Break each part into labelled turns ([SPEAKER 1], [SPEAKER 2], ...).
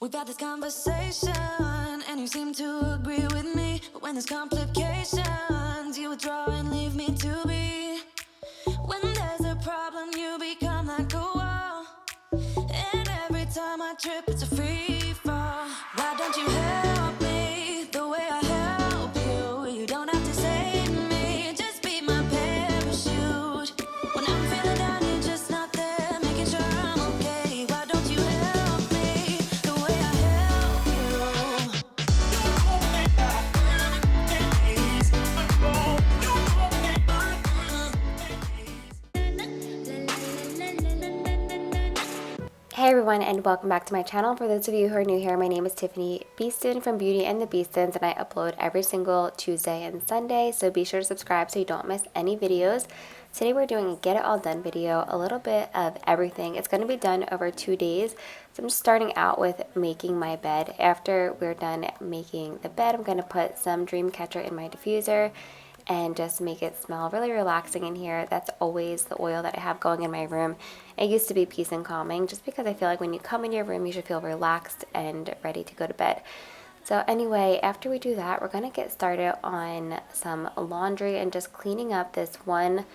[SPEAKER 1] We've had this conversation, and you seem to agree with me. But when there's complications, you withdraw and leave me to be. When there's a problem, you become like a wall. And every time I trip, it's a free fall. Why don't you help me the way I help you? You don't have to save me, just be my parachute. When I'm feeling down, you're just not there, making sure I'm okay. Why don't you help me the way I help you?
[SPEAKER 2] Hey everyone, and welcome back to my channel. For those of you who are new here, my name is Tiffani Beaston from Beauty and the Beastons, and I upload every single Tuesday and Sunday, so be sure to subscribe so you don't miss any videos. Today we're doing a get it all done video, a little bit of everything. It's going to be done over 2 days, so I'm just starting out with making my bed. After we're done making the bed, I'm going to put some dream catcher in my diffuser and just make it smell really relaxing in here. That's always the oil that I have going in my room. It used to be peace and calming, just because I feel like when you come in your room, you should feel relaxed and ready to go to bed. So anyway, after we do that, we're going to get started on some laundry and just cleaning up this one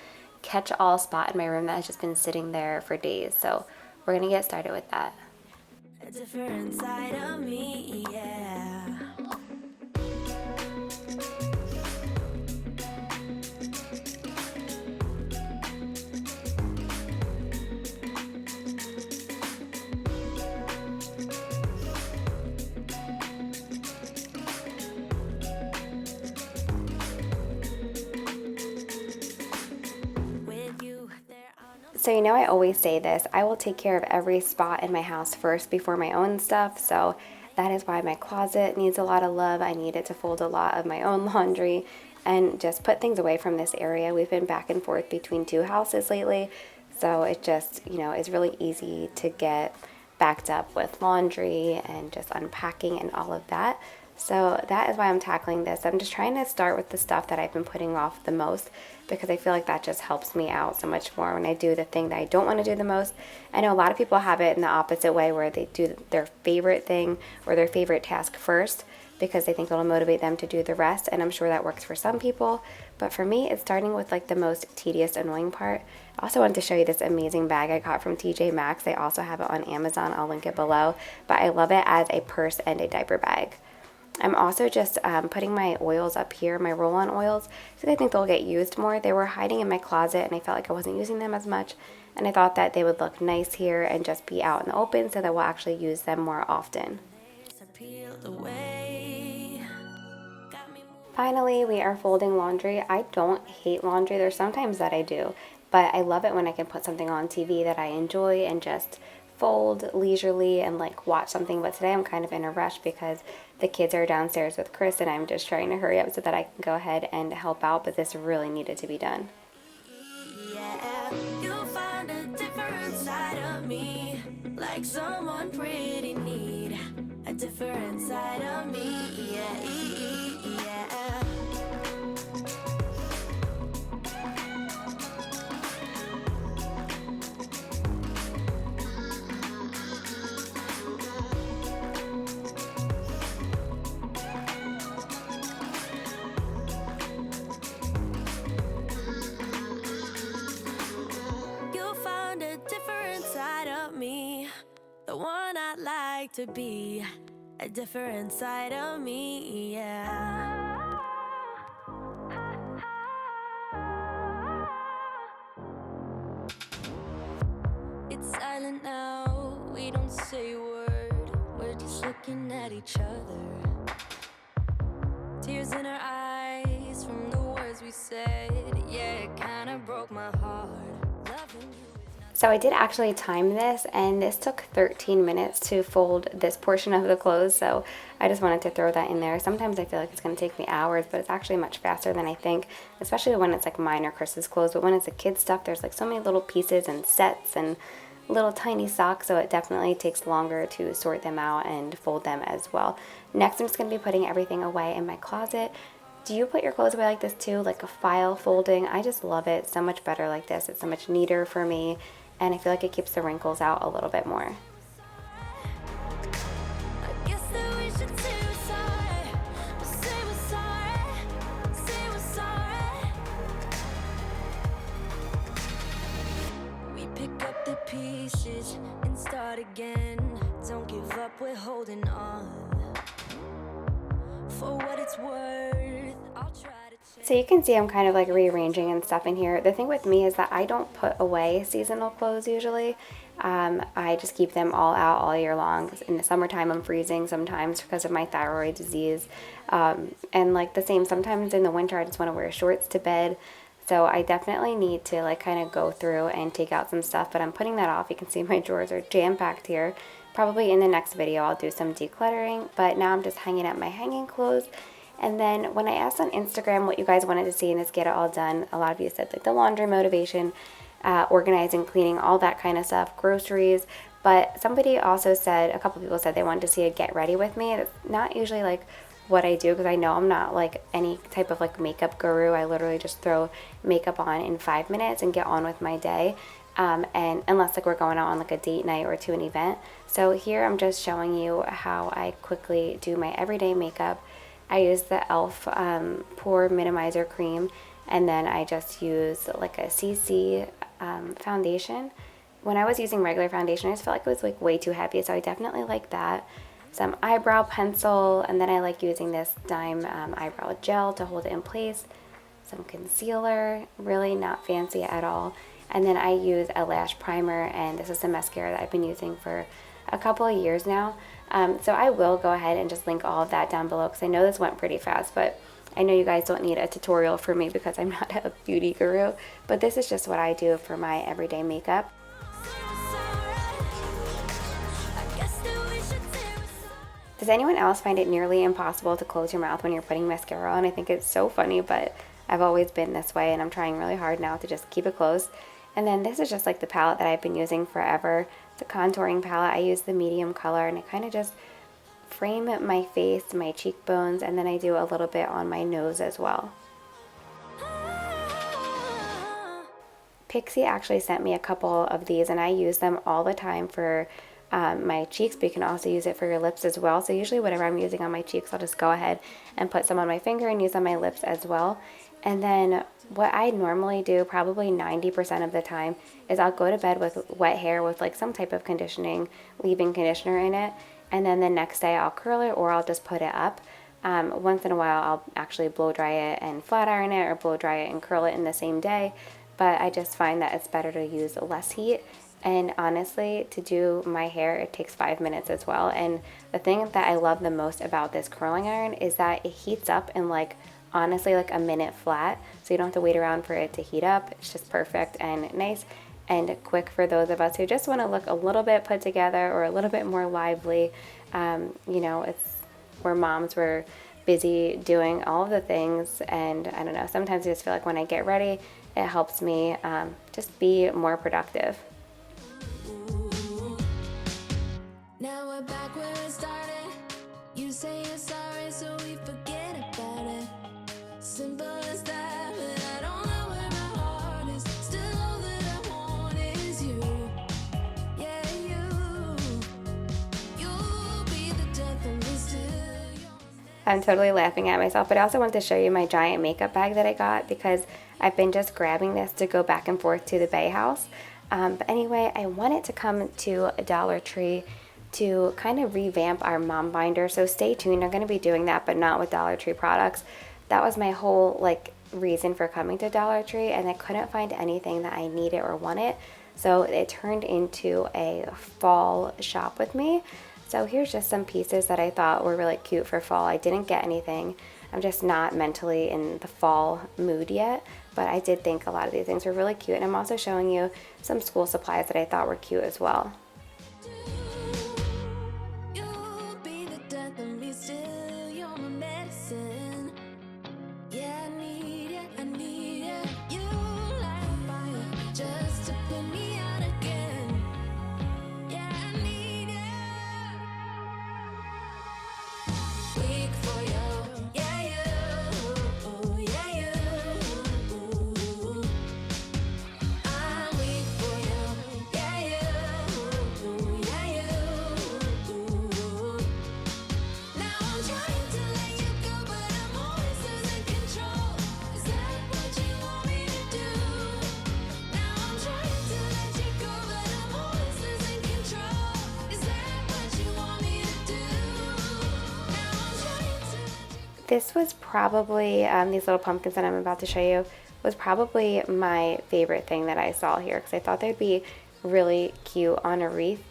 [SPEAKER 2] catch-all spot in my room that has just been sitting there for days. So we're going to get started with that.
[SPEAKER 1] A different side of me, yeah.
[SPEAKER 2] So you know I always say this, I will take care of every spot in my house first before my own stuff, so that is why my closet needs a lot of love. I need it to fold a lot of my own laundry and just put things away from this area. We've been back and forth between 2 houses lately, so it just, you know, is really easy to get backed up with laundry and just unpacking and all of that. So that is why I'm tackling this. I'm just trying to start with the stuff that I've been putting off the most, because I feel like that just helps me out so much more when I do the thing that I don't want to do the most. I know a lot of people have it in the opposite way, where they do their favorite thing or their favorite task first because they think it'll motivate them to do the rest, and I'm sure that works for some people. But for me, it's starting with like the most tedious, annoying part. I also wanted to show you this amazing bag I got from TJ Maxx. They also have it on Amazon. I'll link it below. But I love it as a purse and a diaper bag. I'm also just putting my oils up here, my roll-on oils, because I think they'll get used more. They were hiding in my closet, and I felt like I wasn't using them as much, and I thought that they would look nice here and just be out in the open, so that we'll actually use them more often. Finally, we are folding laundry. I don't hate laundry. There's sometimes that I do, but I love it when I can put something on TV that I enjoy and just fold leisurely and like watch something. But today I'm kind of in a rush because the kids are downstairs with Chris, and I'm just trying to hurry up so that I can go ahead and help out, but this really needed to be done.
[SPEAKER 1] Yeah, you'll find a different side of me, like someone pretty neat. A different side of me, yeah, yeah. Me, the one I'd like to be, a different side of me, yeah. It's silent now, we don't say a word, we're just looking at each other. Tears in our eyes from the words we said, yeah, it kinda broke my heart. Loving you.
[SPEAKER 2] So I did actually time this, and this took 13 minutes to fold this portion of the clothes, so I just wanted to throw that in there. Sometimes I feel like it's going to take me hours, but it's actually much faster than I think, especially when it's like mine or Chris's clothes. But when it's the kids' stuff, there's like so many little pieces and sets and little tiny socks, so it definitely takes longer to sort them out and fold them as well. Next, I'm just going to be putting everything away in my closet. Do you put your clothes away like this too, like a file folding? I just love it so much better like this. It's so much neater for me, and I feel like it keeps the wrinkles out a little bit more.
[SPEAKER 1] holding on. For what it's worth, I'll try to
[SPEAKER 2] So you can see I'm kind of like rearranging and stuff in here. The thing with me is that I don't put away seasonal clothes usually. I just keep them all out all year long. In the summertime I'm freezing sometimes because of my thyroid disease. And like the same, sometimes in the winter I just want to wear shorts to bed. So I definitely need to like kind of go through and take out some stuff, but I'm putting that off. You can see my drawers are jam-packed here. Probably in the next video I'll do some decluttering, but now I'm just hanging up my hanging clothes. And then when I asked on Instagram what you guys wanted to see in this Get It All Done, a lot of you said like the laundry motivation, organizing, cleaning, all that kind of stuff, groceries. But somebody also said, a couple people said they wanted to see a get ready with me. It's not usually like what I do because I know I'm not like any type of like makeup guru. I literally just throw makeup on in 5 minutes and get on with my day. And unless like we're going out on like a date night or to an event. So here I'm just showing you how I quickly do my everyday makeup. I use the e.l.f. Pore Minimizer Cream, and then I just use like a CC foundation. When I was using regular foundation, I just felt like it was like way too heavy, so I definitely like that. Some eyebrow pencil, and then I like using this Dime eyebrow gel to hold it in place. Some concealer, really not fancy at all. And then I use a lash primer, and this is the mascara that I've been using for a couple of years now. So I will go ahead and just link all of that down below because I know this went pretty fast, but I know you guys don't need a tutorial for me because I'm not a beauty guru, but this is just what I do for my everyday makeup. Does anyone else find it nearly impossible to close your mouth when you're putting mascara on? I think it's so funny, but I've always been this way, and I'm trying really hard now to just keep it closed. And then this is just like the palette that I've been using forever. It's a contouring palette. I use the medium color, and I kind of just frame my face, my cheekbones, and then I do a little bit on my nose as well. Pixie actually sent me a couple of these, and I use them all the time for my cheeks, but you can also use it for your lips as well. So usually whatever I'm using on my cheeks, I'll just go ahead and put some on my finger and use on my lips as well. And then what I normally do probably 90% of the time is I'll go to bed with wet hair with like some type of conditioning, leave-in conditioner in it, and then the next day I'll curl it or I'll just put it up. Once in a while I'll actually blow dry it and flat iron it, or blow dry it and curl it in the same day, but I just find that it's better to use less heat. And honestly, to do my hair, it takes 5 minutes as well. And the thing that I love the most about this curling iron is that it heats up in like honestly like a minute flat, so you don't have to wait around for it to heat up. It's just perfect and nice and quick for those of us who just want to look a little bit put together or a little bit more lively. You know, it's where moms were busy doing all of the things, and I don't know, sometimes I just feel like when I get ready, it helps me just be more productive.
[SPEAKER 1] Now we're back where it started. You say you're sorry, so we forget about it. Simple as that, but I don't know where my heart is. Still all that I want is you. Yeah, you'll be the death of me still.
[SPEAKER 2] I'm totally laughing at myself, but I also want to show you my giant makeup bag that I got because I've been just grabbing this to go back and forth to the Bay House. But anyway, I wanted to come to a Dollar Tree to kind of revamp our mom binder, so stay tuned. I'm going to be doing that, but not with Dollar Tree products. That was my whole like reason for coming to Dollar Tree, and I couldn't find anything that I needed or wanted, so it turned into a fall shop with me. So here's just some pieces that I thought were really cute for fall. I didn't get anything. I'm just not mentally in the fall mood yet, but I did think a lot of these things were really cute, and I'm also showing you some school supplies that I thought were cute as well. This was probably, these little pumpkins that I'm about to show you, was probably my favorite thing that I saw here because I thought they'd be really cute on a wreath.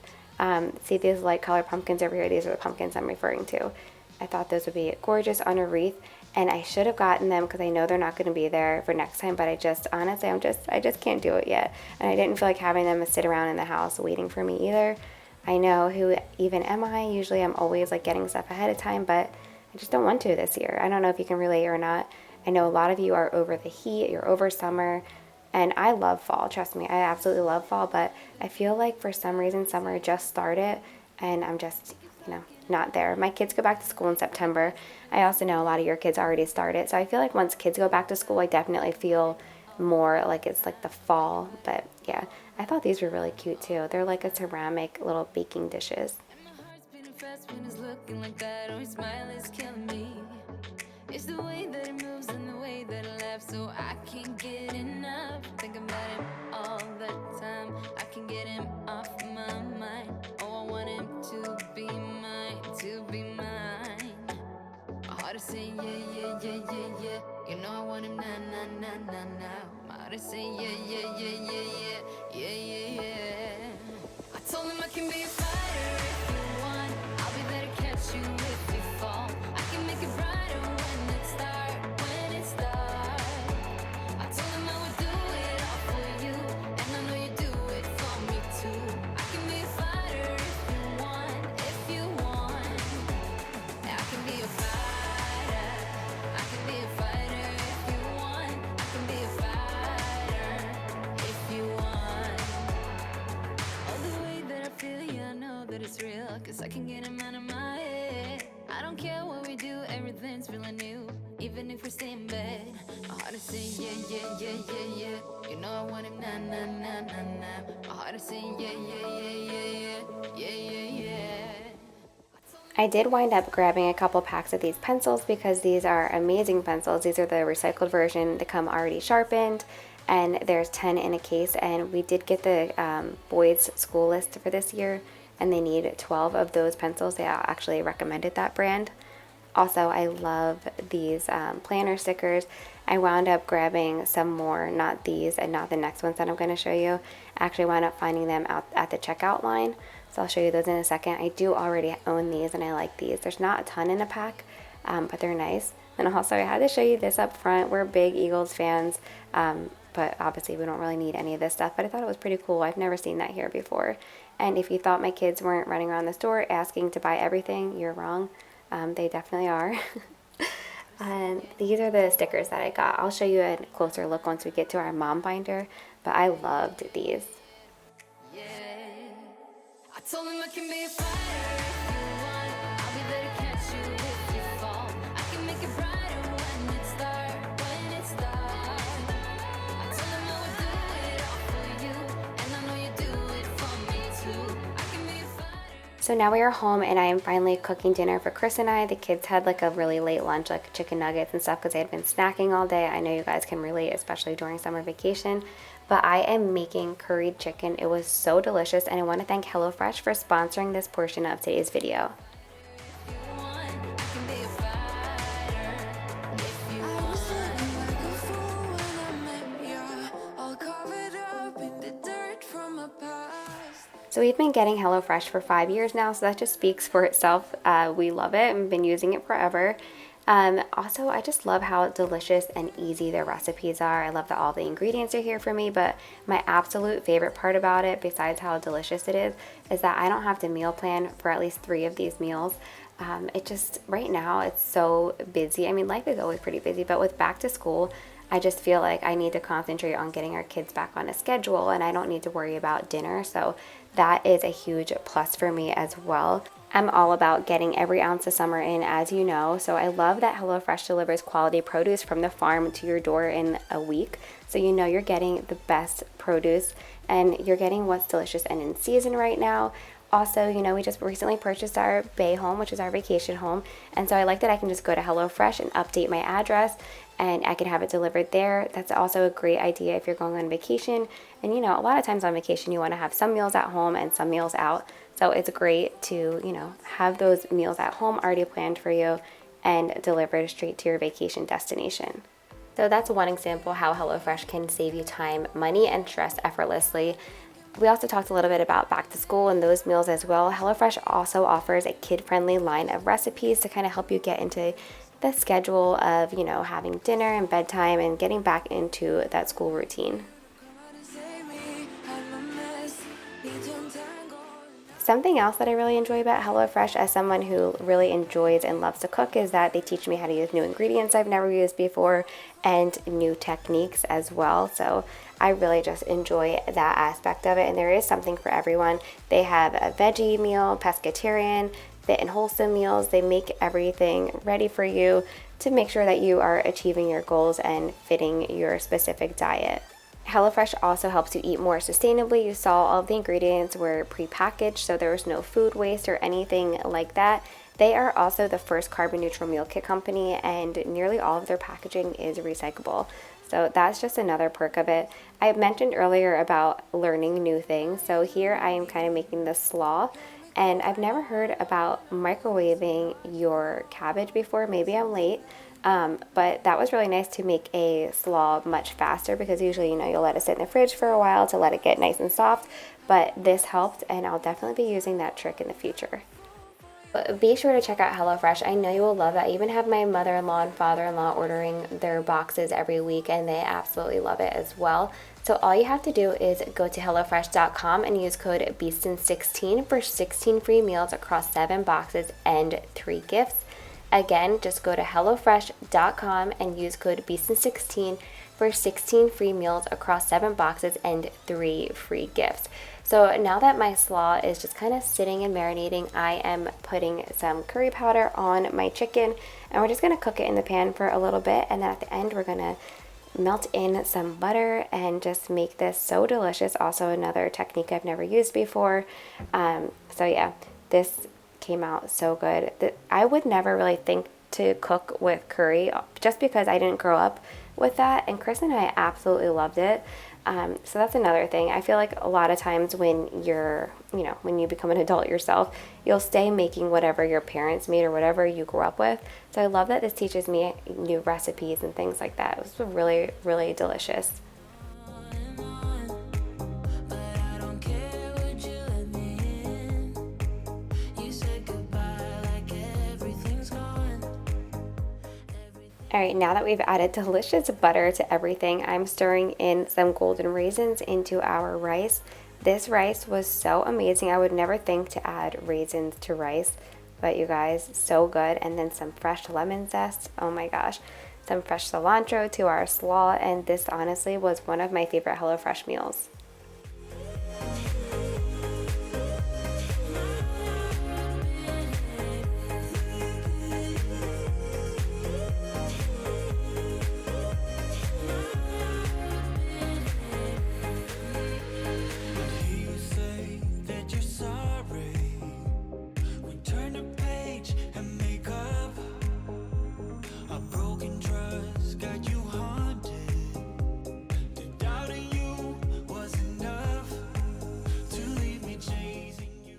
[SPEAKER 2] See these light colored pumpkins over here? These are the pumpkins I'm referring to. I thought those would be gorgeous on a wreath, and I should have gotten them because I know they're not going to be there for next time, but I just, honestly, I just can't do it yet. And I didn't feel like having them sit around in the house waiting for me either. I know who even am I? Usually I'm always like getting stuff ahead of time, but I just don't want to this year. I don't know if you can relate or not. I know a lot of you are over the heat, you're over summer, and I love fall, trust me, I absolutely love fall, but I feel like for some reason summer just started and I'm just, not there. My kids go back to school in September. I also know a lot of your kids already started, so I feel like once kids go back to school, I definitely feel more like it's like the fall, but yeah, I thought these were really cute too. They're like a ceramic little baking dishes.
[SPEAKER 1] And my heart's beating fast when it's looking like that. Oh, his smile is killing me. It's the way that it moves and the way that it laughs, so I can't get enough. Think about him all the time. I can get him off my mind. Oh, I want him to be mine, to be mine. My heart is saying yeah, yeah, yeah, yeah, yeah. You know I want him now, now, now, now, now. My heart is saying yeah, yeah, yeah, yeah, yeah, yeah, yeah, yeah. I told him I can be a fighter if you want. I'll be there to catch you if you fall. I can make it brighter when it starts, when it starts. I told him I would do it all for you, and I know you do it for me too. I can be a fighter if you want, if you want. I can be a fighter. I can be a fighter if you want. I can be a fighter if you want. Oh, the way that I feel, yeah, I know that it's real, 'cause I can get him out of my head. I don't care what we do, everything's feeling new, even if we stay in bed. My heart is saying yeah, yeah, yeah, yeah, yeah. You know I want him now, now, now, now, now. My heart is saying yeah, yeah, yeah, yeah, yeah, yeah, yeah, yeah.
[SPEAKER 2] I did wind up grabbing a couple packs of these pencils because these are amazing pencils. These are the recycled version. They come already sharpened, and there's 10 in a case, and we did get the boys' school list for this year, and they need 12 of those pencils. They actually recommended that brand. Also, I love these planner stickers. I wound up grabbing some more, not these and not the next ones that I'm going to show you. I actually wound up finding them out at the checkout line, so I'll show you those in a second. I do already own these and I like these. There's not a ton in a pack, but they're nice. And also I had to show you this up front. We're big Eagles fans, but obviously we don't really need any of this stuff, but I thought it was pretty cool. I've never seen that here before. And if you thought my kids weren't running around the store asking to buy everything, you're wrong. They definitely are. And these are the stickers that I got. I'll show you a closer look once we get to our mom binder, but I loved these.
[SPEAKER 1] Yeah, I told him I can be a fighter if you want. I'll be there to catch you if you fall. I can make it brighter when it starts, when it starts. I told him I would do it all for you, and I know you do it for me too. I can be a fighter.
[SPEAKER 2] So now we are home and I am finally cooking dinner for Chris and I. The kids had like a really late lunch, like chicken nuggets and stuff, because they had been snacking all day. I know you guys can relate, especially during summer vacation. But I am making curried chicken. It was so delicious, and I want to thank HelloFresh for sponsoring this portion of today's video. So we've been getting HelloFresh for 5 years now, so that just speaks for itself. We love it and been using it forever. Also, I just love how delicious and easy their recipes are. I love that all the ingredients are here for me, but my absolute favorite part about it, besides how delicious it is that I don't have to meal plan for at least 3 of these meals. It just, right now, it's so busy. I mean, life is always pretty busy, but with back to school, I just feel like I need to concentrate on getting our kids back on a schedule, and I don't need to worry about dinner, so that is a huge plus for me as well. I'm all about getting every ounce of summer in, as you know, so I love that HelloFresh delivers quality produce from the farm to your door in a week, so you know you're getting the best produce, and you're getting what's delicious and in season right now. Also, you know, we just recently purchased our Bay home, which is our vacation home, and so I like that I can just go to HelloFresh and update my address, and I can have it delivered there. That's also a great idea if you're going on vacation. And you know, a lot of times on vacation you want to have some meals at home and some meals out. So it's great to, you know, have those meals at home already planned for you and delivered straight to your vacation destination. So that's one example how HelloFresh can save you time, money, and stress effortlessly. We also talked a little bit about back to school and those meals as well. HelloFresh also offers a kid-friendly line of recipes to kind of help you get into the schedule of, having dinner and bedtime and getting back into that school routine. Something else that I really enjoy about HelloFresh as someone who really enjoys and loves to cook is that they teach me how to use new ingredients I've never used before and new techniques as well. So I really just enjoy that aspect of it, and there is something for everyone. They have a veggie meal, pescatarian, fit and wholesome meals. They make everything ready for you to make sure that you are achieving your goals and fitting your specific diet. HelloFresh also helps you eat more sustainably. You saw all of the ingredients were prepackaged, so there was no food waste or anything like that. They are also the first carbon neutral meal kit company, and nearly all of their packaging is recyclable. So that's just another perk of it. I mentioned earlier about learning new things. So here I am kind of making this slaw, and I've never heard about microwaving your cabbage before. Maybe I'm late. But that was really nice to make a slaw much faster, because usually, you'll let it sit in the fridge for a while to let it get nice and soft, but this helped, and I'll definitely be using that trick in the future. But be sure to check out HelloFresh. I know you will love it. I even have my mother-in-law and father-in-law ordering their boxes every week, and they absolutely love it as well. So all you have to do is go to HelloFresh.com and use code Beastons16 for 16 free meals across 7 boxes and 3 gifts. Again, just go to HelloFresh.com and use code Beastons16 for 16 free meals across 7 boxes and 3 free gifts. So now that my slaw is just kind of sitting and marinating, I am putting some curry powder on my chicken, and we're just going to cook it in the pan for a little bit, and then at the end we're going to melt in some butter and just make this so delicious. Also another technique I've never used before. So yeah, this came out so good. I would never really think to cook with curry just because I didn't grow up with that, and Chris and I absolutely loved it. So that's another thing. I feel like a lot of times when when you become an adult yourself, you'll stay making whatever your parents made or whatever you grew up with. So I love that this teaches me new recipes and things like that. It was really, really delicious. Alright, now that we've added delicious butter to everything, I'm stirring in some golden raisins into our rice. This rice was so amazing. I would never think to add raisins to rice, but you guys, so good. And then some fresh lemon zest. Oh my gosh. Some fresh cilantro to our slaw, and this honestly was one of my favorite HelloFresh meals.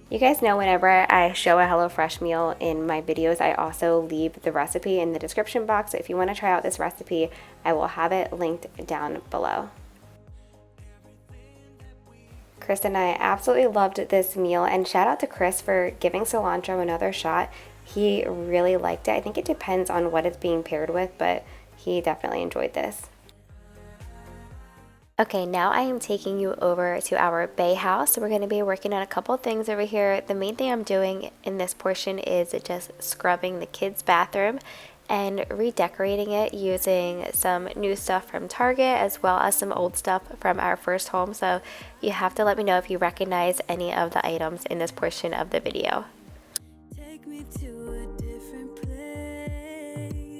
[SPEAKER 2] You guys know whenever I show a HelloFresh meal in my videos, I also leave the recipe in the description box. So if you want to try out this recipe, I will have it linked down below. Chris and I absolutely loved this meal, and shout out to Chris for giving cilantro another shot. He really liked it. I think it depends on what it's being paired with, but he definitely enjoyed this. Okay, now I am taking you over to our bay house. We're going to be working on a couple things over here. The main thing I'm doing in this portion is just scrubbing the kids' bathroom and redecorating it using some new stuff from Target as well as some old stuff from our first home. So you have to let me know if you recognize any of the items in this portion of the video.
[SPEAKER 1] Take me to a different place.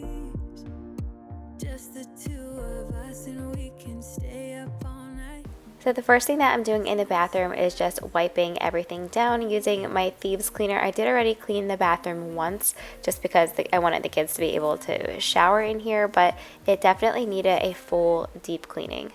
[SPEAKER 1] Just the two of us, and we can stay up all night.
[SPEAKER 2] So the first thing that I'm doing in the bathroom is just wiping everything down using my thieves cleaner. I did already clean the bathroom once just because I wanted the kids to be able to shower in here, but it definitely needed a full deep cleaning.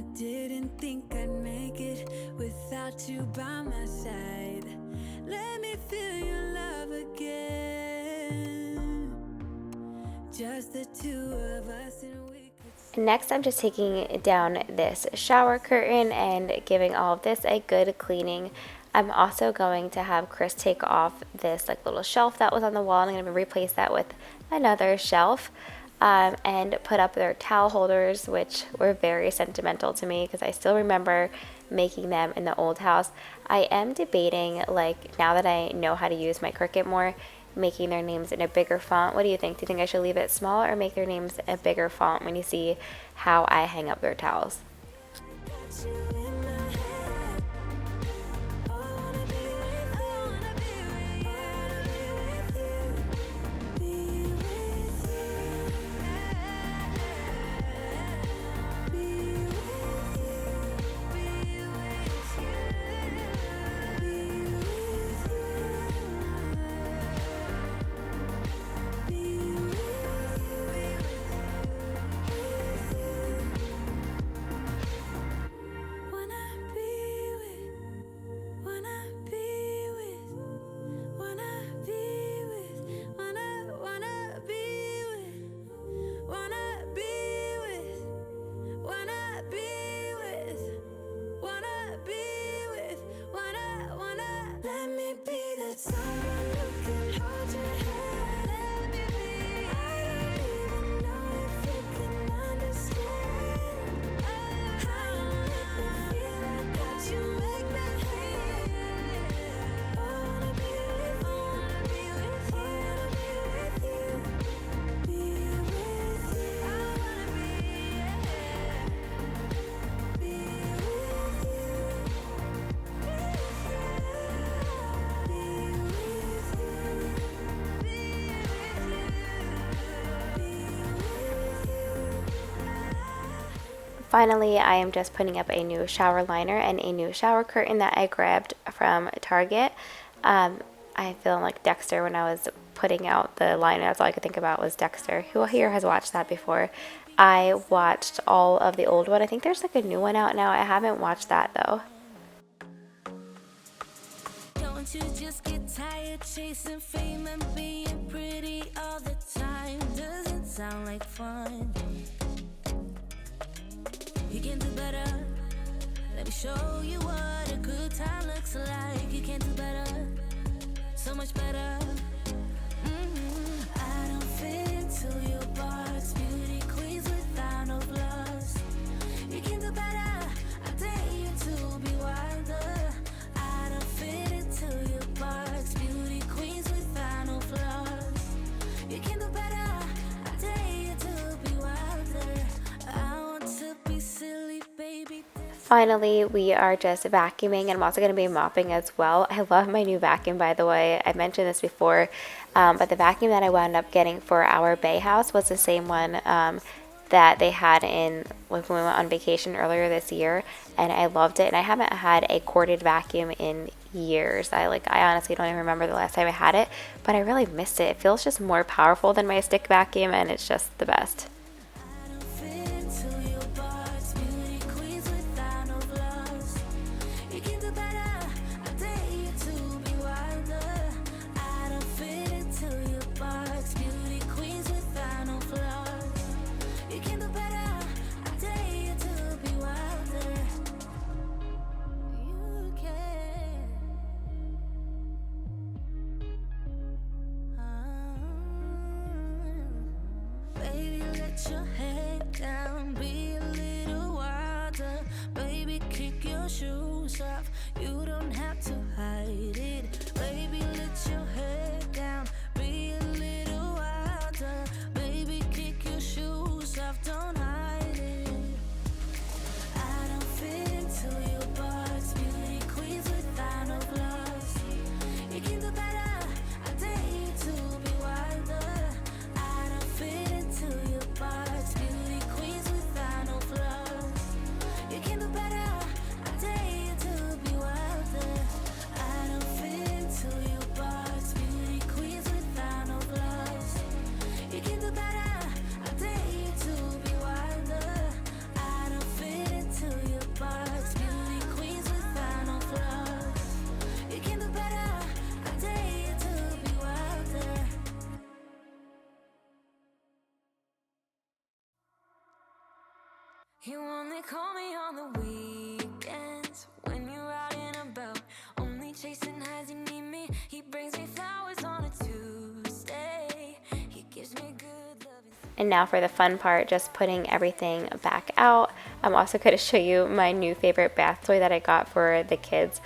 [SPEAKER 1] I didn't think I'd make it without you by my side. Let me feel your love again. Just the two of us and we could.
[SPEAKER 2] Next, I'm just taking down this shower curtain and giving all of this a good cleaning. I'm also going to have Chris take off this like little shelf that was on the wall, and I'm going to replace that with another shelf. And put up their towel holders, which were very sentimental to me because I still remember making them in the old house. I am debating, like, now that I know how to use my Cricut more, making their names in a bigger font. What do you think? Do you think I should leave it small or make their names a bigger font when you see how I hang up their towels? Finally, I am just putting up a new shower liner and a new shower curtain that I grabbed from Target. I feel like Dexter when I was putting out the liner. That's all I could think about was Dexter. Who here has watched that before? I watched all of the old one. I think there's like a new one out now. I haven't watched that though.
[SPEAKER 1] Don't you just get tired chasing fame and being pretty all the time? Doesn't sound like fun. You can do better. Let me show you what a good time looks like. You can do better, so much better. I don't fit into your box. Beauty queens without no flaws. You can do better. I dare you to be wilder. I don't fit into your box. Beauty queens without no flaws. You can do better. I dare you to be wilder. I want to be silly, baby.
[SPEAKER 2] Finally, we are just vacuuming, and I'm also going to be mopping as well. I love my new vacuum, by the way. I mentioned this before, but the vacuum that I wound up getting for our Bay house was the same one that they had in when we went on vacation earlier this year, and I loved it. And I haven't had a corded vacuum in years. I honestly don't even remember the last time I had it, but I really missed it. It feels just more powerful than my stick vacuum, and it's just the best.
[SPEAKER 1] Your head down, be a little wilder. Baby, kick your shoes off. You don't have to hide it. Baby, let your head down, be a little wilder. Baby, kick your shoes off, don't hide it. I don't fit into your box. Beauty queens without no flaws. You can do better. I dare you to be wilder. I don't fit into your box. Beauty queens without no flaws. You can do better. I dare you to be wilder. You only call me on the weekends when you're out and about, only chasing highs. You need me. He brings me flowers on a Tuesday. He gives me good love.
[SPEAKER 2] And now for the fun part, just putting everything back out. I'm also going to show you my new favorite bath toy that I got for the kids.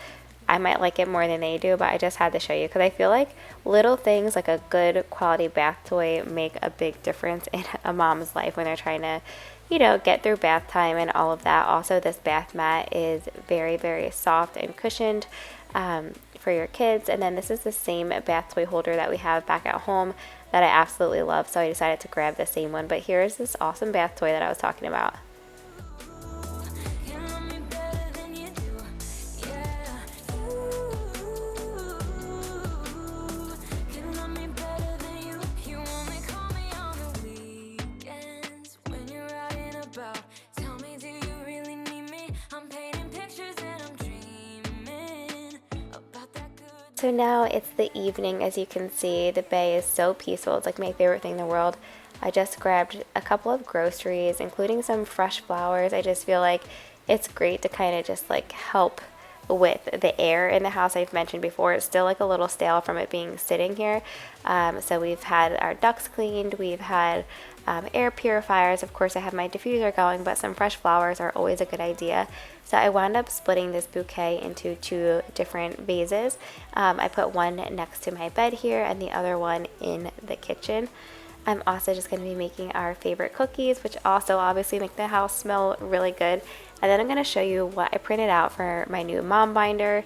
[SPEAKER 2] I might like it more than they do, but I just had to show you because I feel like little things like a good quality bath toy make a big difference in a mom's life when they're trying to, you know, get through bath time and all of that. Also, this bath mat is very, very soft and cushioned for your kids. And then this is the same bath toy holder that we have back at home that I absolutely love, so I decided to grab the same one. But here's this awesome bath toy that I was talking about. So now it's the evening. As you can see, the bay is so peaceful. It's like my favorite thing in the world. I just grabbed a couple of groceries, including some fresh flowers. I just feel like it's great to kind of just like help with the air in the house. I've mentioned before, it's still like a little stale from it being sitting here. So we've had our ducts cleaned, we've had air purifiers. Of course, I have my diffuser going, but some fresh flowers are always a good idea. So I wound up splitting this bouquet into 2 different vases. I put one next to my bed here and the other one in the kitchen. I'm also just going to be making our favorite cookies, which also obviously make the house smell really good. And then I'm going to show you what I printed out for my new mom binder.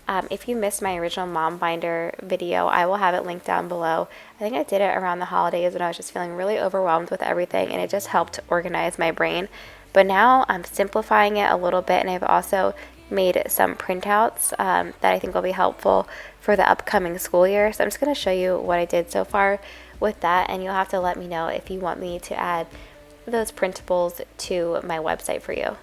[SPEAKER 2] If you missed my original mom binder video, I will have it linked down below. I think I did it around the holidays when I was just feeling really overwhelmed with everything, and it just helped organize my brain. But now I'm simplifying it a little bit, and I've also made some printouts that I think will be helpful for the upcoming school year. So I'm just going to show you what I did so far with that, and you'll have to let me know if you want me to add those printables to my website for you.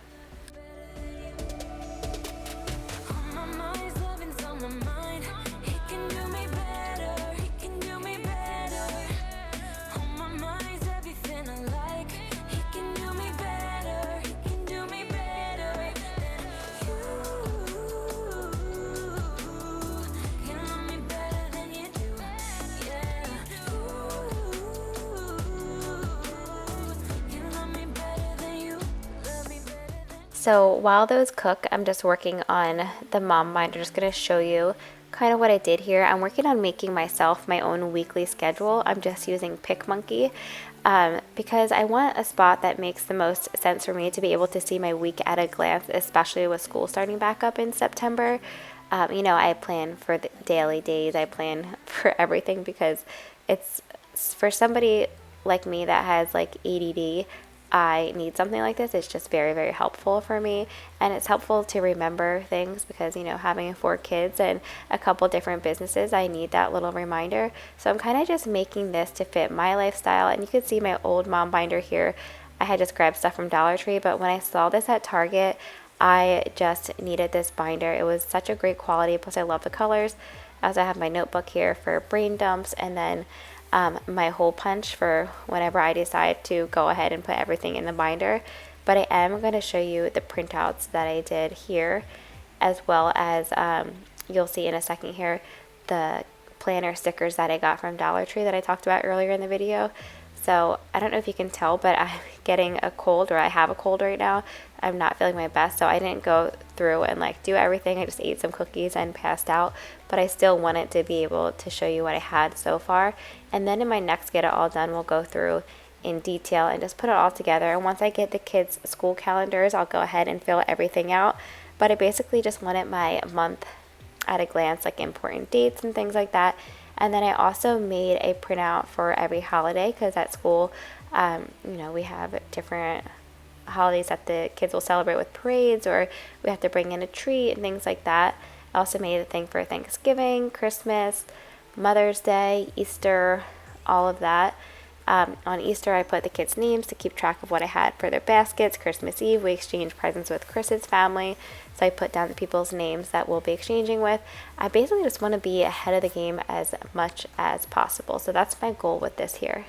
[SPEAKER 2] So while those cook, I'm just working on the mom binder. Just going to show you kind of what I did here. I'm working on making myself my own weekly schedule. I'm just using PicMonkey because I want a spot that makes the most sense for me to be able to see my week at a glance, especially with school starting back up in September. You know, I plan for the daily days. I plan for everything because it's for somebody like me that has like ADD. I need something like this. It's just very, very helpful for me, and it's helpful to remember things because, you know, having 4 kids and a couple different businesses, I need that little reminder. So I'm kind of just making this to fit my lifestyle, and you can see my old mom binder here. I had just grabbed stuff from Dollar Tree, but when I saw this at Target, I just needed this binder. It was such a great quality, plus I love the colors. As I have my notebook here for brain dumps, and then my hole punch for whenever I decide to go ahead and put everything in the binder. But I am going to show you the printouts that I did here, as well as you'll see in a second here the planner stickers that I got from Dollar Tree that I talked about earlier in the video. So I don't know if you can tell, but I'm getting a cold, or I have a cold right now. I'm not feeling my best, so I didn't go through and like do everything. I just ate some cookies and passed out, but I still wanted to be able to show you what I had so far. And then in my next Get It All Done, we'll go through in detail and just put it all together. And once I get the kids' school calendars, I'll go ahead and fill everything out. But I basically just wanted my month at a glance, like important dates and things like that. And then I also made a printout for every holiday because at school, you know, we have different holidays that the kids will celebrate with parades, or we have to bring in a treat and things like that. I also made a thing for Thanksgiving, Christmas, Mother's Day, Easter, all of that. On Easter, I put the kids' names to keep track of what I had for their baskets. Christmas Eve, we exchanged presents with Chris's family, so I put down the people's names that we'll be exchanging with. I basically just want to be ahead of the game as much as possible, so that's my goal with this here.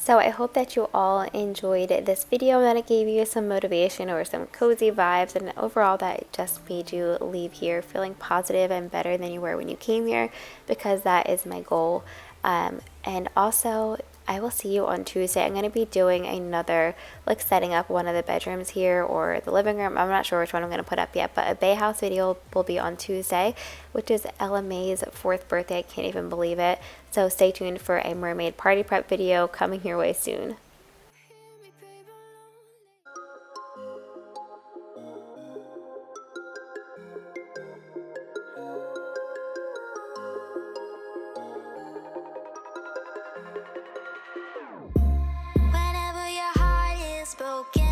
[SPEAKER 2] So I hope that you all enjoyed this video and that it gave you some motivation or some cozy vibes, and overall that it just made you leave here feeling positive and better than you were when you came here, because that is my goal. And also, I will see you on Tuesday. I'm going to be doing another, like setting up one of the bedrooms here or the living room. I'm not sure which one I'm going to put up yet, but a Bay House video will be on Tuesday, which is Ella May's 4th birthday. I can't even believe it. So stay tuned for a mermaid party prep video coming your way soon.
[SPEAKER 1] Whenever your heart is broken,